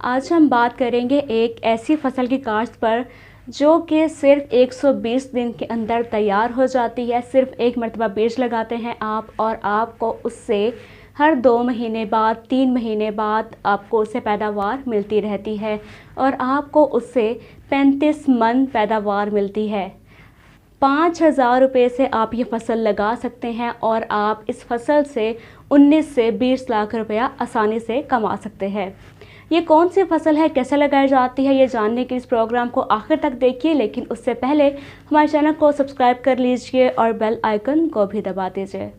आज हम बात करेंगे एक ऐसी फसल की काश्त पर जो कि सिर्फ 120 दिन के अंदर तैयार हो जाती है। सिर्फ एक मरतबा बीज लगाते हैं आप और आपको उससे हर 2 महीने बाद 3 महीने बाद आपको उससे पैदावार मिलती रहती है और आपको उससे 35 मन पैदावार मिलती है। 5,000 रुपये से आप ये फसल लगा सकते हैं और आप इस फसल से 19 से 20 लाख रुपया आसानी से कमा सकते हैं। ये कौन सी फसल है, कैसे लगाई जाती है, ये जानने के इस प्रोग्राम को आखिर तक देखिए। लेकिन उससे पहले हमारे चैनल को सब्सक्राइब कर लीजिए और बेल आइकन को भी दबा दीजिए।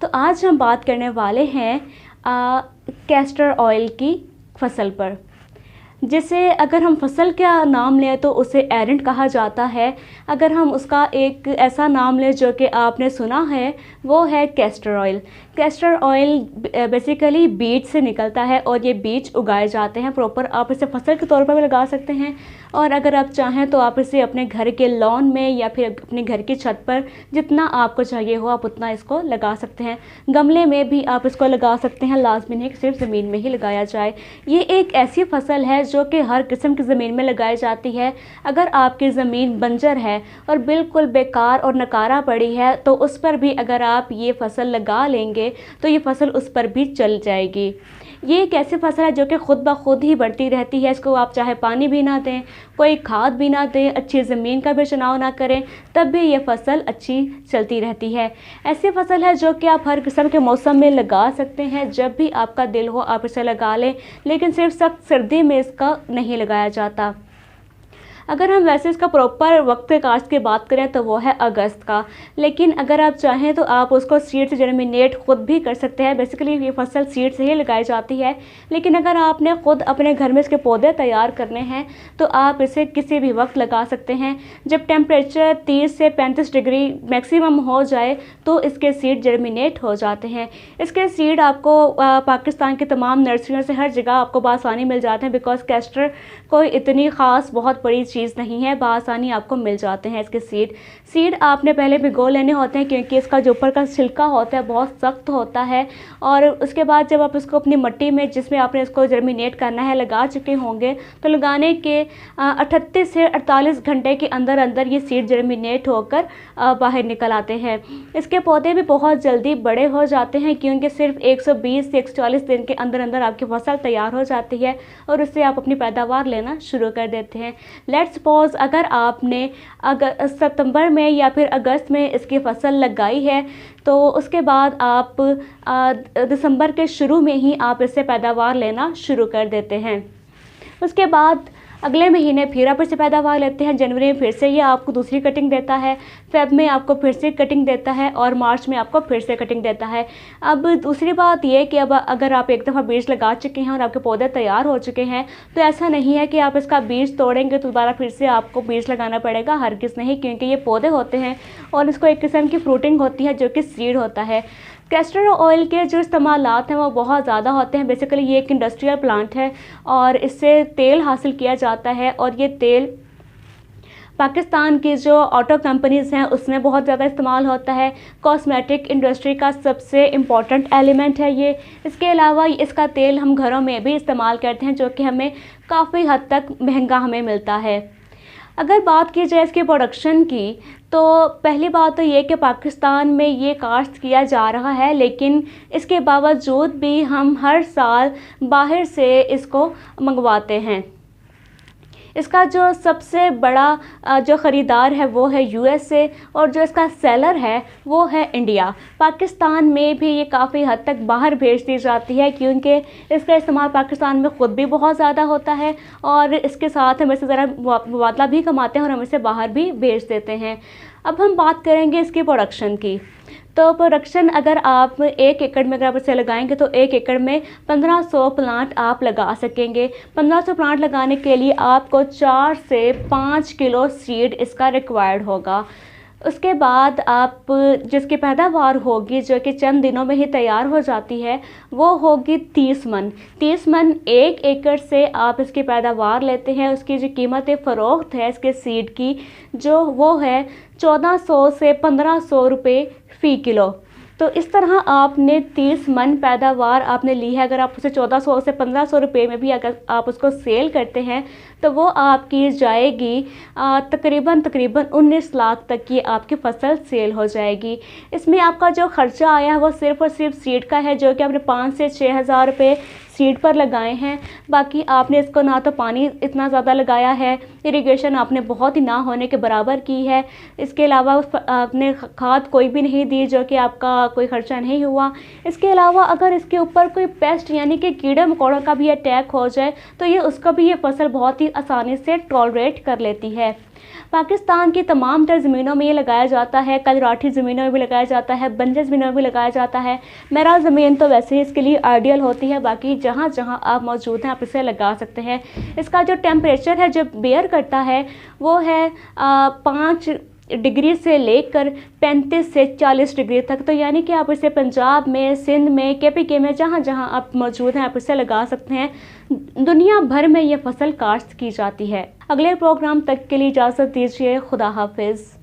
तो आज हम बात करने वाले हैं कैस्टर ऑयल की फसल पर, जिसे अगर हम फसल का नाम लें तो उसे एरेंट कहा जाता है। अगर हम उसका एक ऐसा नाम लें जो कि आपने सुना है, वो है castor oil. Castor oil basically बीज से निकलता है और ये बीज उगाए जाते हैं प्रॉपर। आप इसे फसल के तौर पर भी लगा सकते हैं और अगर आप चाहें तो आप इसे अपने घर के लॉन में या फिर अपने घर की छत पर जितना आपको चाहिए हो आप उतना इसको लगा सकते हैं। गमले में भी आप इसको लगा सकते हैं, लाजमी नहीं कि सिर्फ ज़मीन में ही लगाया जाए। ये एक ऐसी फसल है जो कि हर किस्म की ज़मीन में लगाई जाती है। अगर आपकी ज़मीन बंजर है और बिल्कुल बेकार और नकारा पड़ी है तो उस पर भी अगर आप ये फसल लगा लेंगे तो ये फसल उस पर भी चल जाएगी। ये एक ऐसी फसल है जो कि खुद ब खुद ही बढ़ती रहती है। इसको आप चाहे पानी भी ना दें, कोई खाद भी ना दें, अच्छी ज़मीन का भी चुनाव ना करें, तब भी ये फसल अच्छी चलती रहती है। ऐसी फसल है जो कि आप हर किस्म के मौसम में लगा सकते हैं। जब भी आपका दिल हो आप इसे लगा लें, लेकिन सिर्फ सख्त सर्दी में इसका नहीं लगाया जाता। अगर हम वैसे इसका प्रॉपर वक्त काश्त की बात करें तो वो है अगस्त का, लेकिन अगर आप चाहें तो आप उसको सीड से जर्मिनेट खुद भी कर सकते हैं। बेसिकली ये फसल सीड से ही लगाई जाती है, लेकिन अगर आपने खुद अपने घर में इसके पौधे तैयार करने हैं तो आप इसे किसी भी वक्त लगा सकते हैं। जब टेम्परेचर 30 से 35 डिग्री मैक्सिमम हो जाए तो इसके सीड जर्मिनेट हो जाते हैं। इसके सीड आपको पाकिस्तान के तमाम नर्सरियों से हर जगह आपको बआसानी मिल जाते हैं, बिकॉज कैस्टर कोई इतनी ख़ास बहुत बड़ी चीज़ नहीं है, बआसानी आपको मिल जाते हैं इसके सीड आपने पहले भिगो लेने होते हैं क्योंकि इसका जो ऊपर का छिलका होता है बहुत सख्त होता है। और उसके बाद जब आप इसको अपनी मिट्टी में जिसमें आपने इसको जर्मिनेट करना है लगा चुके होंगे तो लगाने के 38 से 48 घंटे के अंदर अंदर ये सीड जर्मिनेट होकर बाहर निकल आते हैं। इसके पौधे भी बहुत जल्दी बड़े हो जाते हैं क्योंकि सिर्फ 120 से 140 दिन के अंदर अंदर आपकी फसल तैयार हो जाती है और उससे आप अपनी पैदावार लेना शुरू कर देते हैं। लेट्स सपोज अगर आपने सितंबर में या फिर अगस्त में इसकी फसल लगाई है तो उसके बाद आप दिसंबर के शुरू में ही आप इससे पैदावार लेना शुरू कर देते हैं। उसके बाद अगले महीने फिर आप इससे पैदावार लेते हैं। जनवरी में फिर से ये आपको दूसरी कटिंग देता है, फेब में आपको फिर से कटिंग देता है और मार्च में आपको फिर से कटिंग देता है। अब दूसरी बात ये कि अब अगर आप एक दफ़ा बीज लगा चुके हैं और आपके पौधे तैयार हो चुके हैं तो ऐसा नहीं है कि आप इसका बीज तोड़ेंगे तो दोबारा फिर से आपको बीज लगाना पड़ेगा। हरगिज़ नहीं, क्योंकि ये पौधे होते हैं और इसको एक किस्म की फ्रूटिंग होती है जो कि सीड होता है। कैस्टर ऑयल के जो इस्तेमालात हैं वो बहुत ज़्यादा होते हैं। बेसिकली ये एक इंडस्ट्रियल प्लांट है और इससे तेल हासिल किया जाता है और ये तेल पाकिस्तान की जो ऑटो कंपनीज़ हैं उसमें बहुत ज़्यादा इस्तेमाल होता है। कॉस्मेटिक इंडस्ट्री का सबसे इम्पॉर्टेंट एलिमेंट है ये। इसके अलावा इसका तेल हम घरों में भी इस्तेमाल करते हैं जो कि हमें काफ़ी हद तक महंगा हमें मिलता है। अगर बात की जाए इसके प्रोडक्शन की तो पहली बात तो ये कि पाकिस्तान में ये काश्त किया जा रहा है, लेकिन इसके बावजूद भी हम हर साल बाहर से इसको मंगवाते हैं। इसका जो सबसे बड़ा जो ख़रीदार है वो है यूएसए और जो इसका सेलर है वो है इंडिया। पाकिस्तान में भी ये काफ़ी हद तक बाहर भेज दी जाती है क्योंकि इसका इस्तेमाल पाकिस्तान में ख़ुद भी बहुत ज़्यादा होता है और इसके साथ हम इससे ज़रा मुबादला भी कमाते हैं और हम इसे बाहर भी भेज देते हैं। अब हम बात करेंगे इसकी प्रोडक्शन की। तो प्रोडक्शन अगर आप 1 एकड़ में अगर आप इसे लगाएंगे तो 1 एकड़ में 1500 प्लांट आप लगा सकेंगे। 1500 प्लांट लगाने के लिए आपको 4 से 5 किलो सीड इसका रिक्वायर्ड होगा। उसके बाद आप जिसकी पैदावार होगी जो कि चंद दिनों में ही तैयार हो जाती है वो होगी 30 मन। 30 मन 1 एकड़ से आप इसकी पैदावार लेते हैं। उसकी जो कीमत फ़रोख्त है इसके सीड की जो वो है 1400 से 1500 रुपये फ़ी किलो। तो इस तरह आपने 30 मन पैदावार आपने ली है, अगर आप उसे 1400 से 1500 रुपये में भी अगर आप उसको सेल करते हैं तो वो आपकी जाएगी तकरीबन 19 लाख तक की आपकी फ़सल सेल हो जाएगी। इसमें आपका जो ख़र्चा आया है वो सिर्फ़ और सिर्फ सीड का है, जो कि आपने 5 से 6 हज़ार रुपये सीड पर लगाए हैं। बाकी आपने इसको ना तो पानी इतना ज़्यादा लगाया है, इरिगेशन आपने बहुत ही ना होने के बराबर की है, इसके अलावा उस पर आपने खाद कोई भी नहीं दी, जो कि आपका कोई ख़र्चा नहीं हुआ। इसके अलावा अगर इसके ऊपर कोई पेस्ट यानी कि कीड़े मकोड़ों का भी अटैक हो जाए तो ये उसको भी ये फसल बहुत ही आसानी से टॉलरेट कर लेती है। पाकिस्तान की तमाम तर ज़मीनों में ये लगाया जाता है, कलराठी ज़मीनों में भी लगाया जाता है, बंजर ज़मीनों में भी लगाया जाता है। मेरा ज़मीन तो वैसे ही इसके लिए आइडियल होती है, बाकी जहाँ जहाँ आप मौजूद हैं आप इसे लगा सकते हैं। इसका जो टेम्परेचर है जो बेयर करता है वो है 5 डिग्री से लेकर 35 से 40 डिग्री तक। तो यानी कि आप इसे पंजाब में, सिंध में, KPK में, जहाँ जहाँ आप मौजूद हैं आप इसे लगा सकते हैं। दुनिया भर में ये फसल काश्त की जाती है। अगले प्रोग्राम तक के लिए इजाज़त दीजिए। खुदा हाफिज़।